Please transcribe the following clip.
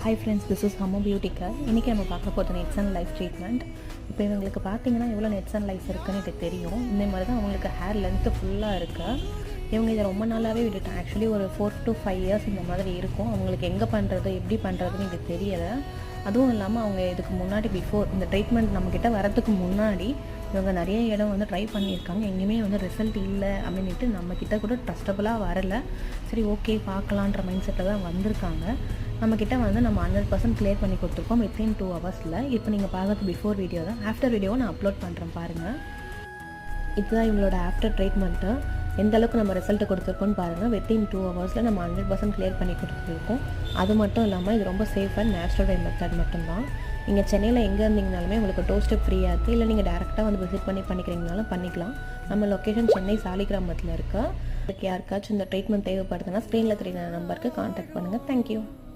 Hi friends, this is ஹம்மோ பியூட்டிக்கா. இன்றைக்கி நம்ம பார்க்க போகிறது நெட்ஸ் அண்ட் லைஃப் ட்ரீட்மெண்ட். இப்போ இவங்களுக்கு பார்த்தீங்கன்னா எவ்வளோ நெட்ஸ் அண்ட் லைஃப் இருக்குன்னு எனக்கு தெரியும். இந்த மாதிரி தான் அவங்களுக்கு ஹேர் லென்த்து ஃபுல்லாக இருக்குது. இவங்க இதை ரொம்ப நாளாகவே விட்டுட்டாங்க. ஆக்சுவலி ஒரு 4 to 5 years இந்த மாதிரி இருக்கும். அவங்களுக்கு எங்கே பண்ணுறது எப்படி பண்ணுறதுன்னு எனக்கு தெரியலை. அதுவும் இல்லாமல் அவங்க இதுக்கு முன்னாடி பிஃபோர் இந்த ட்ரீட்மெண்ட் நம்மக்கிட்ட வரதுக்கு முன்னாடி இவங்க நிறைய இடம் வந்து ட்ரை பண்ணியிருக்காங்க. எங்கேயுமே வந்து ரிசல்ட் இல்லை அப்படின்ட்டு நம்மக்கிட்ட கூட ட்ரஸ்டபுளாக வரலை. சரி ஓகே பார்க்கலான்ற மைண்ட் செட்டில் தான் வந்திருக்காங்க. நம்மக்கிட்ட வந்து நம்ம 100% கிளியர் பண்ணி கொடுத்துருக்கோம் வித்தின் 2 hours. இப்போ நீங்கள் பார்க்கறது பிஃபோர் வீடியோ தான். ஆஃப்டர் வீடியோவை நான் அப்லோட் பண்ணுறேன் பாருங்கள். இதுதான் இவங்களோட ஆஃப்டர் ட்ரீட்மெண்ட்டு. எந்த அளவுக்கு நம்ம ரிசல்ட் கொடுத்துருக்கோன்னு பாருங்கள். வித்தின் 2 hours நம்ம 100% கிளியர் பண்ணி கொடுத்துருக்கோம். அது மட்டும் இல்லாமல் இது ரொம்ப சேஃப் அண்ட் நேச்சுரல் மெத்தட் மட்டும்தான். நீங்கள் சென்னையில் எங்கே இருந்தீங்கனாலுமே உங்களுக்கு டோர் ஸ்டெப் ஃப்ரீயாக இருக்குது. இல்லை நீங்கள் டேரெக்டாக வந்து விசிட் பண்ணிக்கிறீங்கனாலும் பண்ணிக்கலாம். நம்ம லொக்கேஷன் சென்னை சாலிகிராமத்தில் இருக்குது. அதுக்கு யாருக்காச்சும் இந்த ட்ரீட்மெண்ட் தேவைப்படுதுன்னா ஸ்க்ரீனில் தெரியுற நம்பருக்கு கான்டாக்ட் பண்ணுங்கள். தேங்க்யூ.